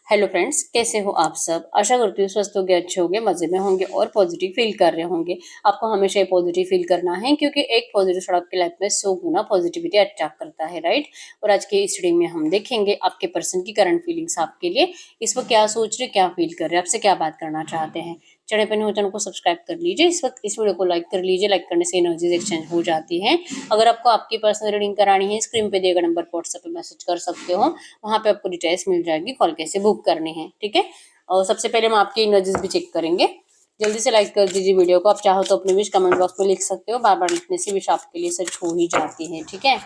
Hello friends, कैसे हो आप सब। आशा करती हूँ स्वस्थ होंगे, अच्छे होंगे, मजे में होंगे और पॉजिटिव फील कर रहे होंगे। आपको हमेशा पॉजिटिव फील करना है क्योंकि एक पॉजिटिव थॉट आपकी लाइफ में 100 गुना पॉजिटिविटी अट्रैक्ट करता है, राइट। और आज के इस रीडिंग में हम देखेंगे आपके पर्सन की करंट फीलिंग्स आपके लिए, इस वक्त क्या सोच रहे, क्या फील कर रहे हैं, आपसे क्या बात करना चाहते हैं। चढ़े पहने हो चैनल को सब्सक्राइब कर लीजिए। इस वक्त इस वीडियो को लाइक कर लीजिए। लाइक करने से एनर्जीज एक्सचेंज हो जाती है। अगर आपको आपकी पर्सनल रीडिंग करानी है, स्क्रीन पे दिए गए नंबर पर व्हाट्सएप पे मैसेज कर सकते हो। वहाँ पे आपको डिटेल्स मिल जाएगी, कॉल कैसे बुक करनी है, ठीक है। और सबसे पहले हम आपकी एनर्जीज भी चेक करेंगे। जल्दी से लाइक कर दीजिए वीडियो को। आप चाहो तो अपनी विश कमेंट बॉक्स में लिख सकते हो। बार बार लिखने से विश आपके लिए सच हो ही जाती है, ठीक है।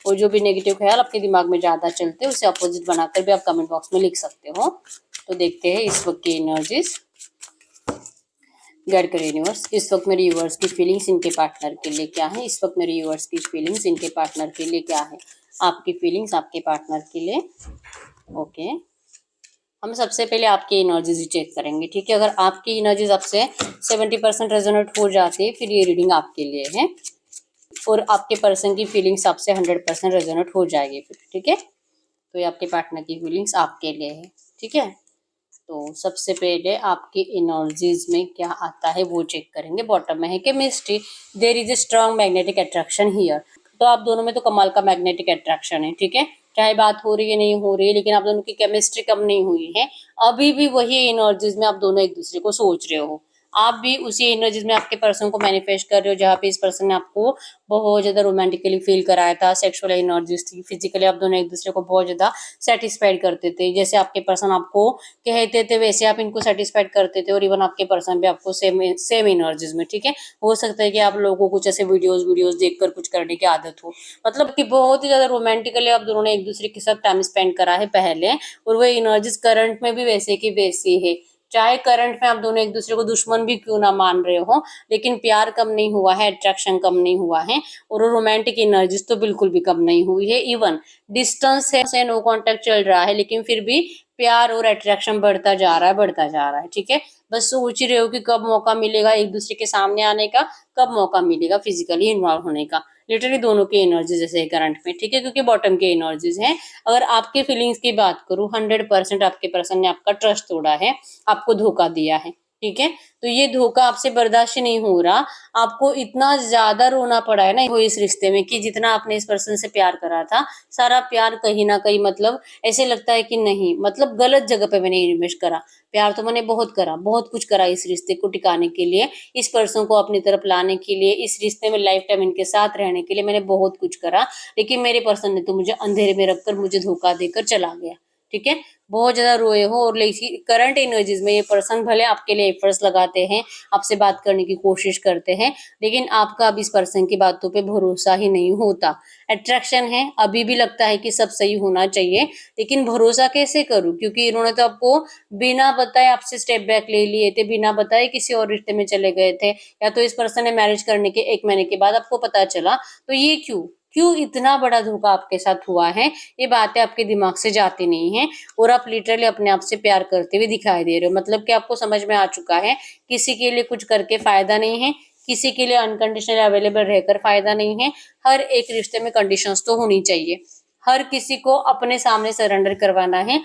और जो भी नेगेटिव ख्याल आपके दिमाग में ज्यादा चलते हैं उसे अपोजिट बनाकर भी आप कमेंट बॉक्स में लिख सकते हो। तो देखते हैं इस वक्त की एनर्जीज। गाइड करें यूनिवर्स, इस वक्त मेरे यूवर्स की फीलिंग्स इनके पार्टनर के लिए क्या है। इस वक्त मेरे यूवर्स की फीलिंग्स इनके पार्टनर के लिए क्या है। आपकी फीलिंग्स आपके पार्टनर के लिए। ओके, हम सबसे पहले आपकी एनर्जीज चेक करेंगे, ठीक है। अगर आपकी एनर्जीज आपसे 70% रेजोनेट हो जाती है फिर ये रीडिंग आपके लिए है। और आपके पर्सन की फीलिंग्स आपसे 100% रेजोनेट हो जाएगी फिर, ठीक है। तो ये आपके पार्टनर की फीलिंग्स आपके लिए है, ठीक है। तो सबसे पहले आपकी एनर्जीज में क्या आता है वो चेक करेंगे। बॉटम में है chemistry, there is a strong magnetic attraction here. तो आप दोनों में तो कमाल का मैग्नेटिक अट्रैक्शन है, ठीक है। चाहे बात हो रही है नहीं हो रही है, लेकिन आप दोनों की केमिस्ट्री कम नहीं हुई है। अभी भी वही एनर्जीज में आप दोनों एक दूसरे को सोच रहे हो। आप भी उसी एनर्जीज में आपके पर्सन को मैनिफेस्ट कर रहे हो जहाँ पे इस पर्सन ने आपको बहुत ज्यादा रोमांटिकली फील कराया था। सेक्सुअल एनर्जीज थी, फिजिकली आप दोनों एक दूसरे को बहुत ज्यादा सेटिस्फाइड करते थे। जैसे आपके पर्सन आपको कहते थे वैसे आप इनको सेटिस्फाइड करते थे। और इवन आपके पर्सन भी आपको सेम सेम एनर्जीज में, ठीक है। हो सकता है कि आप लोगों को कुछ ऐसे वीडियोस देखकर कुछ करने की आदत हो, मतलब कि बहुत ही ज्यादा रोमांटिकली आप दोनों ने एक दूसरे के साथ टाइम स्पेंड करा है पहले। और वो एनर्जीज करंट में भी वैसे की वैसी है। चाहे करंट में आप दोनों एक दूसरे को दुश्मन भी क्यों ना मान रहे हो, लेकिन प्यार कम नहीं हुआ है, अट्रैक्शन कम नहीं हुआ है। और रोमांटिक एनर्जीज तो बिल्कुल भी कम नहीं हुई है। इवन डिस्टेंस से नो कांटेक्ट चल रहा है, लेकिन फिर भी प्यार और अट्रैक्शन बढ़ता जा रहा है, बढ़ता जा रहा है, ठीक है। बस सोच ही रहे हो कि कब मौका मिलेगा एक दूसरे के सामने आने का, कब मौका मिलेगा फिजिकली इन्वॉल्व होने का। लिटरली दोनों की एनर्जीज जैसे है करंट में, ठीक है, क्योंकि बॉटम की एनर्जीज है। अगर आपके फीलिंग्स की बात करूं, 100% आपके पर्सन ने आपका ट्रस्ट तोड़ा है, आपको धोखा दिया है, ठीक है। तो ये धोखा आपसे बर्दाश्त नहीं हो रहा। आपको इतना ज्यादा रोना पड़ा है ना वो इस रिश्ते में कि जितना आपने इस पर्सन से प्यार करा था, सारा प्यार कहीं ना कहीं मतलब ऐसे लगता है कि नहीं, मतलब गलत जगह पे मैंने इन्वेस्ट करा। प्यार तो मैंने बहुत करा, बहुत कुछ करा इस रिश्ते को टिकाने के लिए, इस पर्सन को अपनी तरफ लाने के लिए, इस रिश्ते में लाइफ टाइम इनके साथ रहने के लिए मैंने बहुत कुछ करा। लेकिन मेरे पर्सन ने तो मुझे अंधेरे में रखकर मुझे धोखा देकर चला गया, ठीक है। बहुत ज्यादा रोए हो। और लेकिन करंट एनर्जीज में ये पर्सन भले आपके लिए एफर्ट्स लगाते हैं, आपसे बात करने की कोशिश करते हैं, लेकिन आपका अब इस पर्सन की बातों पे भरोसा ही नहीं होता। अट्रैक्शन है, अभी भी लगता है कि सब सही होना चाहिए, लेकिन भरोसा कैसे करूं, क्योंकि इन्होंने तो आपको बिना बताए आपसे स्टेप बैक ले लिए थे, बिना बताए किसी और रिश्ते में चले गए थे। या तो इस पर्सन ने मैरिज करने के 1 महीने के बाद आपको पता चला। तो ये क्यों क्यों इतना बड़ा धोखा आपके साथ हुआ है, ये बातें आपके दिमाग से जाती नहीं है। और आप लिटरली अपने आप से प्यार करते हुए दिखाई दे रहे हो, मतलब कि आपको समझ में आ चुका है किसी के लिए कुछ करके फायदा नहीं है, किसी के लिए अनकंडीशनल अवेलेबल रहकर फायदा नहीं है। हर एक रिश्ते में कंडीशंस तो होनी चाहिए। हर किसी को अपने सामने सरेंडर करवाना है।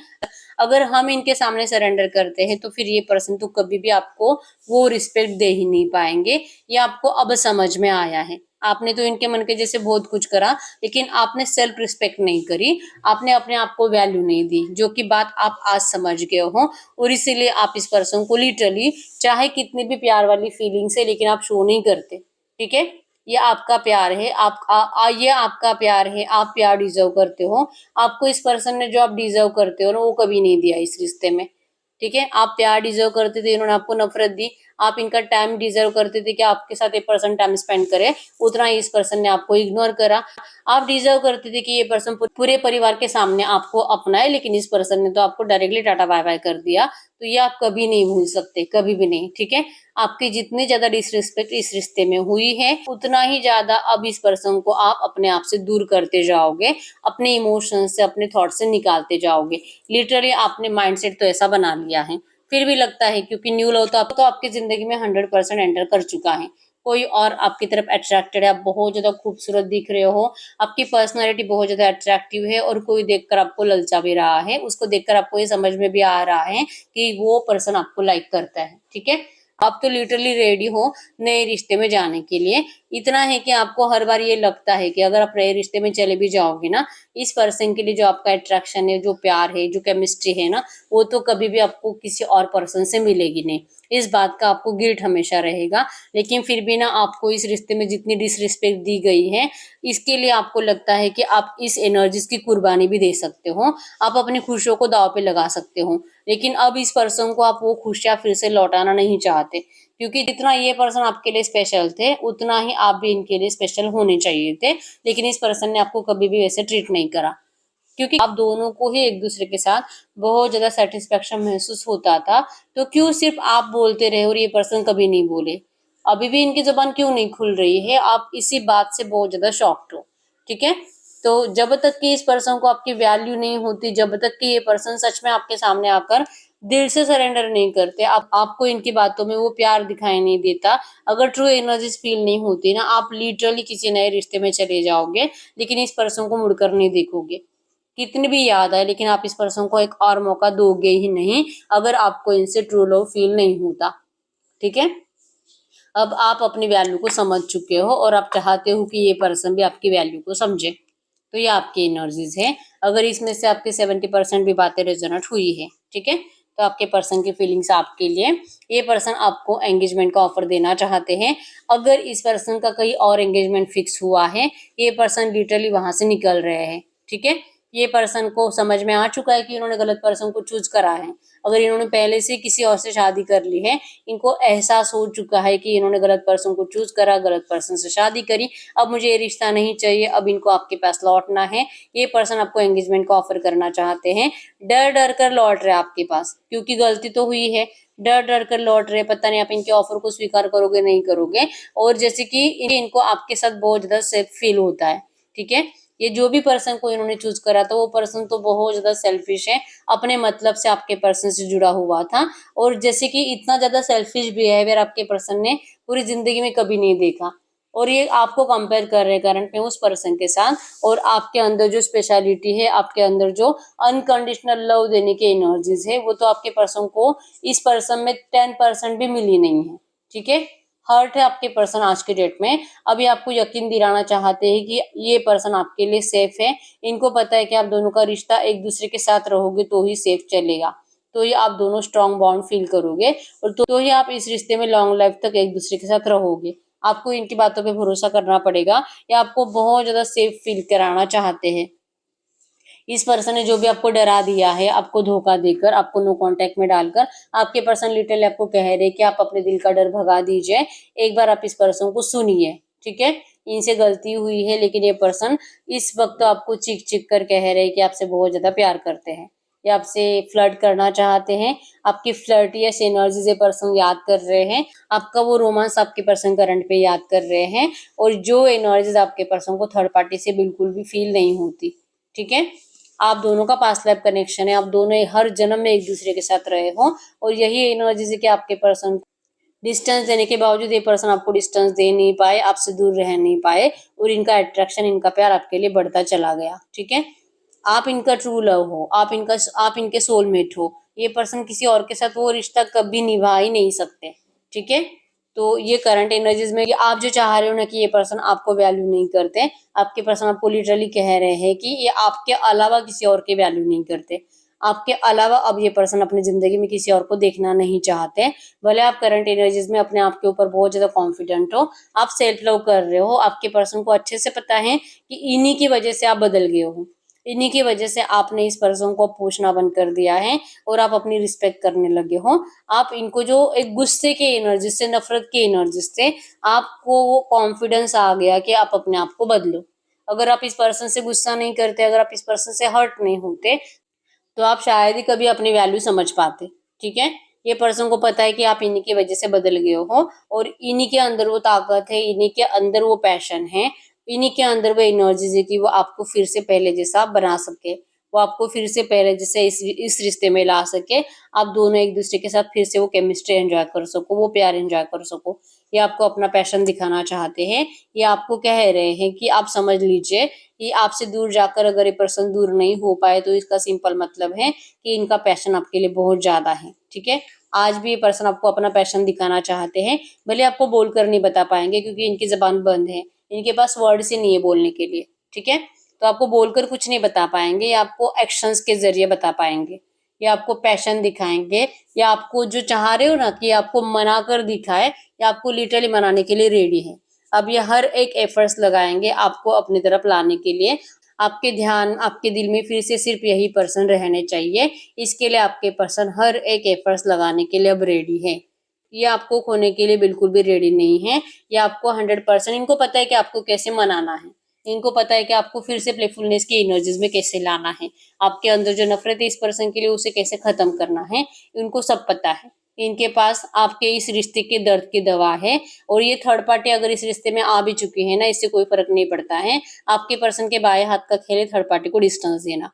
अगर हम इनके सामने सरेंडर करते हैं तो फिर ये पर्सन तो कभी भी आपको वो रिस्पेक्ट दे ही नहीं पाएंगे। ये आपको अब समझ में आया है। आपने तो इनके मन के जैसे बहुत कुछ करा, लेकिन आपने सेल्फ रिस्पेक्ट नहीं करी, आपने अपने आप को वैल्यू नहीं दी, जो कि बात आप आज समझ गए हो। और इसीलिए आप इस पर्सन को लिटरली चाहे कितनी भी प्यार वाली फीलिंग्स है, लेकिन आप शो नहीं करते, ठीक है। ये आपका प्यार है, ये आपका प्यार है, आप प्यार डिजर्व करते हो। आपको इस पर्सन ने जो आप डिजर्व करते हो ना वो कभी नहीं दिया इस रिश्ते में, ठीक है। आप प्यार डिजर्व करते थे, इन्होंने आपको नफरत दी। आप इनका टाइम डिजर्व करते थे कि आपके साथ एक पर्सन टाइम स्पेंड करे, उतना ही इस पर्सन ने आपको इग्नोर करा। आप डिजर्व करते थे कि ये पर्सन पूरे परिवार के सामने आपको अपनाए, लेकिन इस पर्सन ने तो आपको डायरेक्टली टाटा बाय बाय कर दिया। तो ये आप कभी नहीं भूल सकते, कभी भी नहीं, ठीक है। आपकी जितनी ज्यादा डिसरिस्पेक्ट इस रिश्ते में हुई है, उतना ही ज्यादा अब इस पर्सन को आप अपने आप से दूर करते जाओगे, अपने इमोशन से, अपने थॉट से निकालते जाओगे। लिटरली आपने माइंडसेट तो ऐसा बना लिया है। फिर भी लगता है क्योंकि न्यू लव तो आपकी जिंदगी में 100% एंटर कर चुका है। कोई और आपकी तरफ अट्रैक्टेड है, आप बहुत ज़्यादा खूबसूरत दिख रहे हो, आपकी पर्सनैलिटी बहुत ज़्यादा अट्रैक्टिव है और कोई देखकर आपको ललचा भी रहा है, उसको देखकर आपको ये समझ में भी आ रहा है कि वो पर्सन आपको लाइक करता है, ठीक है? आप तो लिटरली रेडी हो नए रिश्ते में जाने के लिए। इतना है कि आपको हर बार ये लगता है कि अगर आप नए रिश्ते में चले भी जाओगे ना, इस पर्सन के लिए जो आपका अट्रैक्शन है, जो प्यार है, जो केमिस्ट्री है ना, वो तो कभी भी आपको किसी और पर्सन से मिलेगी नहीं। इस बात का आपको गिल्ट हमेशा रहेगा, लेकिन फिर भी ना आपको इस रिश्ते में जितनी डिसरिस्पेक्ट दी गई है, इसके लिए आपको लगता है कि आप इस एनर्जीज़ की कुर्बानी भी दे सकते हो, आप अपनी खुशियों को दाँव पे लगा सकते हो। लेकिन अब इस पर्सन को आप वो खुशियाँ फिर से लौटाना नहीं चाहते, क्योंकि जितना ये पर्सन आपके लिए स्पेशल थे, उतना ही आप भी इनके लिए स्पेशल होने चाहिए थे। लेकिन इस पर्सन ने आपको कभी भी वैसे ट्रीट नहीं करा, क्योंकि आप दोनों को ही एक दूसरे के साथ बहुत ज़्यादा सैटिस्फैक्शन महसूस होता था, तो क्यों सिर्फ आप बोलते रहे और ये पर्सन कभी नहीं बोले? अभी भी इनकी ज़ुबान क्यों नहीं खुल रही है? आप इसी बात से बहुत ज़्यादा शॉक्ड हो, ठीक है? तो जब तक कि इस पर्सन को आपकी वैल्यू नहीं होती, जब तक कि ये पर्सन सच में आपके सामने आकर दिल से सरेंडर नहीं करते, आपको इनकी बातों में वो प्यार दिखाई नहीं देता, अगर ट्रू एनर्जीज़ फील नहीं होती ना, आप लिटरली किसी नए रिश्ते में चले जाओगे, लेकिन इस पर्सन को मुड़कर नहीं देखोगे। कितनी भी याद आए, लेकिन आप इस पर्सन को एक और मौका दोगे ही नहीं, अगर आपको इनसे ट्रू लव फील नहीं होता, ठीक है? अब आप अपनी वैल्यू को समझ चुके हो और आप चाहते हो कि ये पर्सन भी आपकी वैल्यू को समझे, तो ये आपकी एनर्जीज है। अगर इसमें से आपके 70% भी बातें रेजोनेट हुई है, ठीक है, तो आपके पर्सन की फीलिंग्स आपके लिए, ये पर्सन आपको एंगेजमेंट का ऑफर देना चाहते हैं। अगर इस पर्सन का कहीं और एंगेजमेंट फिक्स हुआ है, ये पर्सन लिटरली वहां से निकल रहे हैं, ठीक है। ये पर्सन को समझ में आ चुका है कि इन्होंने गलत पर्सन को चूज करा है। अगर इन्होंने पहले से किसी और से शादी कर ली है, इनको एहसास हो चुका है कि इन्होंने गलत पर्सन को चूज करा, गलत पर्सन से शादी करी, अब मुझे ये रिश्ता नहीं चाहिए, अब इनको आपके पास लौटना है। ये पर्सन आपको एंगेजमेंट का ऑफर करना चाहते हैं, डर डर कर लौट रहे आपके पास, क्योंकि गलती तो हुई है, डर डर कर लौट रहे, पता नहीं आप इनके ऑफर को स्वीकार करोगे नहीं करोगे। और जैसे कि इनको आपके साथ बहुत ज्यादा सेफ फील होता है, ठीक है। ये जो भी पर्सन को इन्होंने चूज करा था, वो पर्सन तो बहुत ज्यादा सेल्फिश है, अपने मतलब से आपके पर्सन से जुड़ा हुआ था। और जैसे कि इतना ज्यादा सेल्फिश बिहेवियर आपके पर्सन ने पूरी जिंदगी में कभी नहीं देखा, और ये आपको कंपेयर कर रहे हैं करंट में उस पर्सन के साथ। और आपके अंदर जो स्पेशलिटी है, आपके अंदर जो अनकंडीशनल लव देने की एनर्जीज है, वो तो आपके पर्सन को इस पर्सन में 10% भी मिली नहीं है, ठीक है। हर्ट है आपके पर्सन आज के डेट में। अभी आपको यकीन दिलाना चाहते हैं कि ये पर्सन आपके लिए सेफ है। इनको पता है कि आप दोनों का रिश्ता एक दूसरे के साथ रहोगे तो ही सेफ चलेगा, तो ही आप दोनों स्ट्रॉन्ग बॉन्ड फील करोगे, और तो ही आप इस रिश्ते में लॉन्ग लाइफ तक एक दूसरे के साथ रहोगे। आपको इनकी बातों पे भरोसा करना पड़ेगा, या आपको बहुत ज्यादा सेफ फील कराना चाहते हैं। इस पर्सन ने जो भी आपको डरा दिया है, आपको धोखा देकर, आपको नो कांटेक्ट में डालकर, आपके पर्सन लिटरली आपको कह रहे हैं कि आप अपने दिल का डर भगा दीजिए। एक बार आप इस पर्सन को सुनिए, ठीक है। इनसे गलती हुई है, लेकिन ये पर्सन इस वक्त तो आपको चीख चीख कर कह रहे हैं कि आपसे बहुत ज्यादा प्यार करते हैं, या आपसे फ्लर्ट करना चाहते हैं। आपकी फ्लर्टियस एनर्जी ये पर्सन याद कर रहे हैं, आपका वो रोमांस आपके पर्सन करंट पे याद कर रहे हैं, और जो एनर्जीज आपके पर्सन को थर्ड पार्टी से बिल्कुल भी फील नहीं होती, ठीक है। आप दोनों का पास्ट लाइफ कनेक्शन है, आप दोनों हर जन्म में एक दूसरे के साथ रहे हो, और यही एनर्जी है कि आपके पर्सन डिस्टेंस देने के बावजूद ये पर्सन आपको डिस्टेंस दे नहीं पाए, आपसे दूर रह नहीं पाए, और इनका अट्रैक्शन, इनका प्यार आपके लिए बढ़ता चला गया, ठीक है। आप इनका ट्रू लव हो, आप इनके सोलमेट हो। ये पर्सन किसी और के साथ वो रिश्ता कभी निभा ही नहीं सकते, ठीक है। तो ये करंट एनर्जीज में, ये आप जो चाह रहे हो ना कि ये पर्सन आपको वैल्यू नहीं करते, आपके पर्सन आपको लिटरली कह रहे हैं कि ये आपके अलावा किसी और की वैल्यू नहीं करते। आपके अलावा अब ये पर्सन अपनी जिंदगी में किसी और को देखना नहीं चाहते। भले आप करंट एनर्जीज में अपने आप के ऊपर बहुत ज्यादा कॉन्फिडेंट हो, आप सेल्फ लव कर रहे हो, आपके पर्सन को अच्छे से पता है कि इन्हीं की वजह से आप बदल गए हो, इन्हीं की वजह से आपने इस पर्सन को पूछना बंद कर दिया है, और आप अपनी रिस्पेक्ट करने लगे हो। आप इनको जो एक गुस्से के एनर्जी से, नफरत की एनर्जी से आपको वो कॉन्फिडेंस आ गया कि आप अपने आप को बदलो। अगर आप इस पर्सन से गुस्सा नहीं करते, अगर आप इस पर्सन से हर्ट नहीं होते, तो आप शायद ही कभी अपनी वैल्यू समझ पाते, ठीक है। ये पर्सन को पता है कि आप इन्हीं की वजह से बदल गए हो, और इन्हीं के अंदर वो ताकत है, इन्हीं के अंदर वो पैशन है, इन्हीं के अंदर वो एनर्जी है कि वो आपको फिर से पहले जैसा बना सके, वो आपको फिर से पहले जैसे इस रिश्ते में ला सके। आप दोनों एक दूसरे के साथ फिर से वो केमिस्ट्री एंजॉय कर सको, वो प्यार एंजॉय कर सको। ये आपको अपना पैशन दिखाना चाहते हैं, ये आपको कह रहे हैं कि आप समझ लीजिए कि आपसे दूर जाकर अगर ये पर्सन दूर नहीं हो पाए तो इसका सिंपल मतलब है कि इनका पैशन आपके लिए बहुत ज्यादा है। ठीक है, आज भी ये पर्सन आपको अपना पैशन दिखाना चाहते हैं, भले आपको बोलकर नहीं बता पाएंगे क्योंकि इनकी जबान बंद है, इनके पास वर्ड ही नहीं है बोलने के लिए। ठीक है, तो आपको बोलकर कुछ नहीं बता पाएंगे, ये आपको एक्शंस के जरिए बता पाएंगे, या आपको पैशन दिखाएंगे, या आपको जो चाह रहे हो ना कि आपको मना कर दिखाए, या आपको लिटरली मनाने के लिए रेडी है। अब ये हर एक एफर्ट्स लगाएंगे आपको अपनी तरफ लाने के लिए। आपके ध्यान, आपके दिल में फिर से सिर्फ यही पर्सन रहने चाहिए, इसके लिए आपके पर्सन हर एक एफर्ट्स लगाने के लिए अब रेडी है। ये आपको खोने के लिए बिल्कुल भी रेडी नहीं है। ये आपको 100%, इनको पता है कि आपको कैसे मनाना है, इनको पता है कि आपको फिर से प्लेफुलनेस की एनर्जीज में कैसे लाना है, आपके अंदर जो नफरत है इस पर्सन के लिए उसे कैसे खत्म करना है, इनको सब पता है। इनके पास आपके इस रिश्ते के दर्द की दवा है। और ये थर्ड पार्टी अगर इस रिश्ते में आ भी चुकी है ना, इससे कोई फर्क नहीं पड़ता है। आपके पर्सन के बाएं हाथ का खेल है थर्ड पार्टी को डिस्टेंस देना।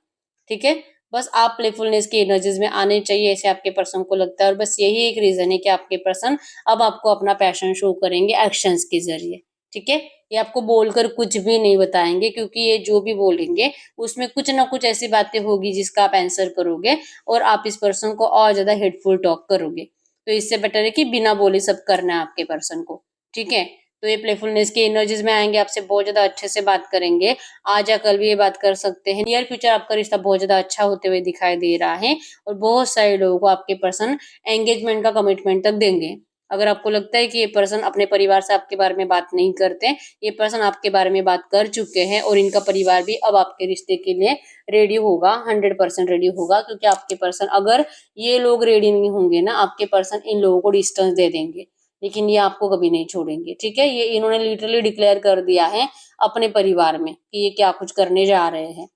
ठीक है, बस आप प्लेफुलनेस की एनर्जीज में आने चाहिए, ऐसे आपके पर्सन को लगता है। और बस यही एक रीजन है कि आपके पर्सन अब आपको अपना पैशन शो करेंगे एक्शंस के जरिए। ठीक है, ये आपको बोलकर कुछ भी नहीं बताएंगे, क्योंकि ये जो भी बोलेंगे उसमें कुछ ना कुछ ऐसी बातें होगी जिसका आप आंसर करोगे और आप इस पर्सन को और ज्यादा हेटफुल टॉक करोगे। तो इससे बेटर है कि बिना बोले सब करना है आपके पर्सन को। ठीक है, तो ये प्लेफुलनेस की एनर्जीज में आएंगे, आपसे बहुत ज्यादा अच्छे से बात करेंगे, आज या कल भी ये बात कर सकते हैं। नियर फ्यूचर आपका रिश्ता बहुत ज्यादा अच्छा होते हुए दिखाई दे रहा है, और बहुत सारे लोगों को आपके पर्सन एंगेजमेंट का कमिटमेंट तक देंगे। अगर आपको लगता है कि ये पर्सन अपने परिवार से आपके बारे में बात नहीं करते, ये पर्सन आपके बारे में बात कर चुके हैं, और इनका परिवार भी अब आपके रिश्ते के लिए रेडी होगा, 100% रेडी होगा। क्योंकि आपके पर्सन, अगर ये लोग रेडी नहीं होंगे ना, आपके पर्सन इन लोगों को डिस्टेंस दे देंगे, लेकिन ये आपको कभी नहीं छोड़ेंगे। ठीक है, ये इन्होंने लिटरली डिक्लेयर कर दिया है अपने परिवार में कि ये क्या कुछ करने जा रहे हैं।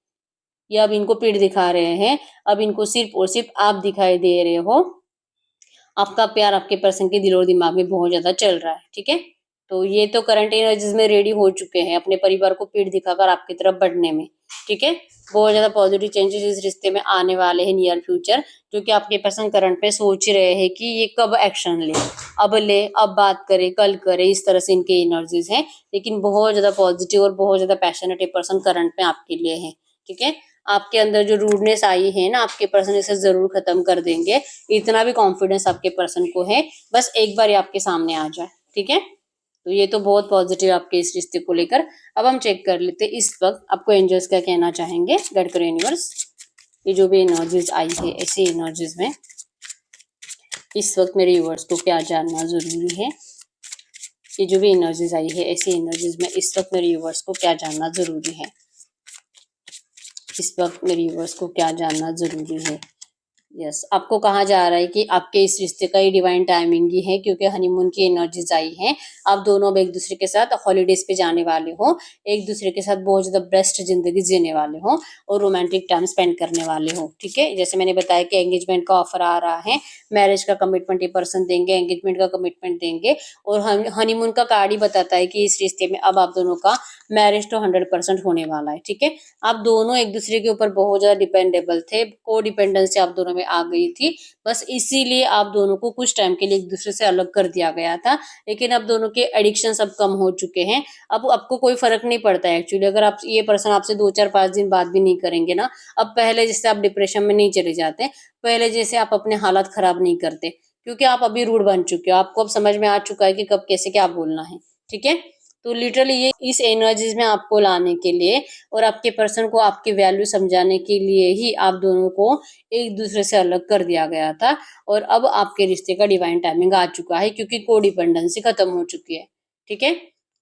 ये अब इनको पीठ दिखा रहे हैं, अब इनको सिर्फ और सिर्फ आप दिखाई दे रहे हो। आपका प्यार आपके पर्सन के दिल और दिमाग में बहुत ज्यादा चल रहा है। ठीक है, तो ये तो करंट एनर्जीज में रेडी हो चुके हैं अपने परिवार को पीठ दिखाकर आपकी तरफ बढ़ने में। ठीक है, बहुत ज्यादा पॉजिटिव चेंजेस इस रिश्ते में आने वाले हैं नियर फ्यूचर, जो कि आपके पर्सन करंट में सोच रहे हैं कि ये कब एक्शन ले, अब बात करे, कल करे, इस तरह से इनके एनर्जीज हैं। लेकिन बहुत ज्यादा पॉजिटिव और बहुत ज्यादा पैशनेट पर्सन करंट में आपके लिए है। ठीक है, आपके अंदर जो रूडनेस आई है ना, आपके पर्सन इसे जरूर खत्म कर देंगे, इतना भी कॉन्फिडेंस आपके पर्सन को है। बस एक बार ये आपके सामने आ जाए। ठीक है, तो ये तो बहुत पॉजिटिव आपके इस रिश्ते को लेकर। अब हम चेक कर लेते हैं इस वक्त आपको एंजल्स क्या कहना चाहेंगे। गाइड करो यूनिवर्स, ये जो भी एनर्जीज आई है ऐसी एनर्जीज में इस वक्त मेरे व्यूअर्स को क्या जानना जरूरी है। ये जो भी एनर्जीज आई है ऐसी एनर्जीज में इस वक्त मेरे व्यूअर्स को क्या जानना जरूरी है। इस वक्त मेरे व्यूअर्स को क्या जानना जरूरी है। यस, आपको कहा जा रहा है कि आपके इस रिश्ते का ही डिवाइन टाइमिंग ही है, क्योंकि हनीमून की एनर्जीज आई है। आप दोनों अब एक दूसरे के साथ हॉलीडेज पे जाने वाले हो, एक दूसरे के साथ बहुत ज्यादा बेस्ट जिंदगी जीने वाले हो और रोमांटिक टाइम स्पेंड करने वाले हो। ठीक है, जैसे मैंने बताया कि एंगेजमेंट का ऑफर आ रहा है, मैरिज का कमिटमेंट ये पर्सन देंगे, एंगेजमेंट का कमिटमेंट देंगे। और हनीमून का कार्ड ही बताता है कि इस रिश्ते में अब आप दोनों का मैरिज तो 100% होने वाला है। ठीक है, आप दोनों एक दूसरे के ऊपर बहुत ज्यादा डिपेंडेबल थे, को डिपेंडेंसी आप दोनों में आ गई थी। बस इसीलिए आप दोनों को कुछ टाइम के लिए एक दूसरे से अलग कर दिया गया था। लेकिन अब दोनों के एडिक्शन सब कम हो चुके हैं। अब आपको कोई फर्क नहीं पड़ता है एक्चुअली, अगर आप ये पर्सन आपसे 2 4 5 दिन बात भी नहीं करेंगे ना। अब पहले जैसे आप डिप्रेशन में नहीं चले जाते, पहले जैसे आप अपने हालात खराब नहीं करते, क्योंकि आप अभी रूड बन चुके हो। आपको अब समझ में आ चुका है कि कब कैसे क्या बोलना है। ठीक है, तो लिटरली ये इस एनर्जीज में आपको लाने के लिए और आपके पर्सन को आपकी वैल्यू समझाने के लिए ही आप दोनों को एक दूसरे से अलग कर दिया गया था। और अब आपके रिश्ते का डिवाइन टाइमिंग आ चुका है, क्योंकि कोडिपेंडेंसी खत्म हो चुकी है। ठीक है,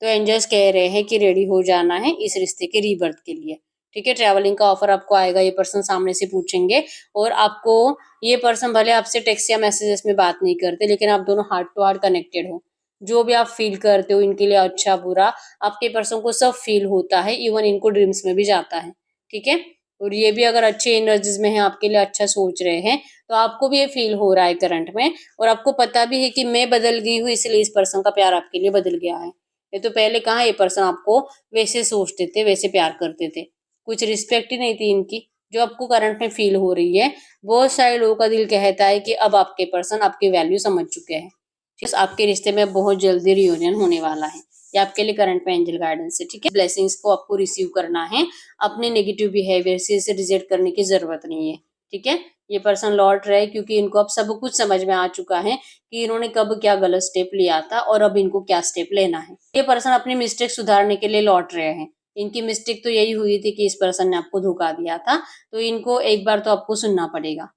तो एंजल्स कह रहे हैं कि रेडी हो जाना है इस रिश्ते के रीबर्थ के लिए। ठीक है, ट्रैवलिंग का ऑफर आपको आएगा, ये पर्सन सामने से पूछेंगे, और आपको ये पर्सन भले आपसे टेक्स्ट या मैसेजेस में बात नहीं करते, लेकिन आप दोनों हार्ट टू हार्ट कनेक्टेड हो। जो भी आप फील करते हो इनके लिए, अच्छा बुरा, आपके पर्सन को सब फील होता है, इवन इनको ड्रीम्स में भी जाता है। ठीक है, और ये भी अगर अच्छे एनर्जीज में है, आपके लिए अच्छा सोच रहे हैं, तो आपको भी ये फील हो रहा है करंट में। और आपको पता भी है कि मैं बदल गई हूँ, इसलिए इस पर्सन का प्यार आपके लिए बदल गया है। ये तो पहले कहाँ ये पर्सन आपको वैसे सोचते थे, वैसे प्यार करते थे, कुछ रिस्पेक्ट ही नहीं थी इनकी, जो आपको करंट में फील हो रही है। बहुत सारे लोगों का दिल कहता है कि अब आपके पर्सन आपकी वैल्यू समझ चुके हैं। ठीक है, आपके रिश्ते में बहुत जल्दी रियूनियन होने वाला है। ये आपके लिए करंट में एंजल गाइडेंस है। ठीक है, ब्लेसिंग्स को आपको रिसीव करना है, अपने नेगेटिव बिहेवियर से इसे रिजेक्ट करने की जरूरत नहीं है। ठीक है, ये पर्सन लौट रहे हैं क्योंकि इनको अब सब कुछ समझ में आ चुका है कि इन्होंने कब क्या गलत स्टेप लिया था और अब इनको क्या स्टेप लेना है। ये पर्सन अपनी मिस्टेक सुधारने के लिए लौट रहे हैं। इनकी मिस्टेक तो यही हुई थी कि इस पर्सन ने आपको धोखा दिया था, तो इनको एक बार तो आपको सुनना पड़ेगा।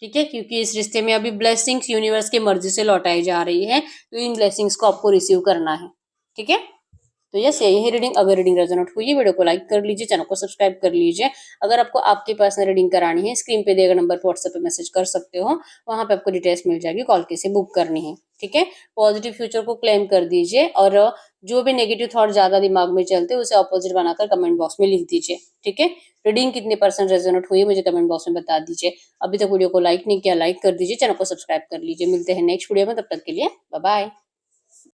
ठीक है, क्योंकि इस रिश्ते में अभी ब्लेसिंग्स यूनिवर्स की मर्जी से लौटाई जा रही है, तो इन ब्लेसिंग्स को आपको रिसीव करना है। ठीक है, तो यस यही रीडिंग। अगर रीडिंग रेजोनेट हुई है, वीडियो को लाइक कर लीजिए, चैनल को सब्सक्राइब कर लीजिए। अगर आपको आपकी पर्सनल रीडिंग करानी है, स्क्रीन पे दिए गए नंबर पर व्हाट्सएप पे मैसेज कर सकते हो, वहां पे आपको डिटेल्स मिल जाएगी, कॉल कैसे बुक करनी है। ठीक है, पॉजिटिव फ्यूचर को क्लेम कर दीजिए और जो भी नेगेटिव थॉट ज्यादा दिमाग में चलते हैं उसे ऑपोजिट बनाकर कमेंट बॉक्स में लिख दीजिए। ठीक है, रीडिंग कितने परसेंट रेजोनेट हुई है मुझे कमेंट बॉक्स में बता दीजिए। अभी तक वीडियो को लाइक नहीं किया, लाइक कर दीजिए, चैनल को सब्सक्राइब कर लीजिए। मिलते हैं नेक्स्ट वीडियो में, तब तक के लिए बाय बाय।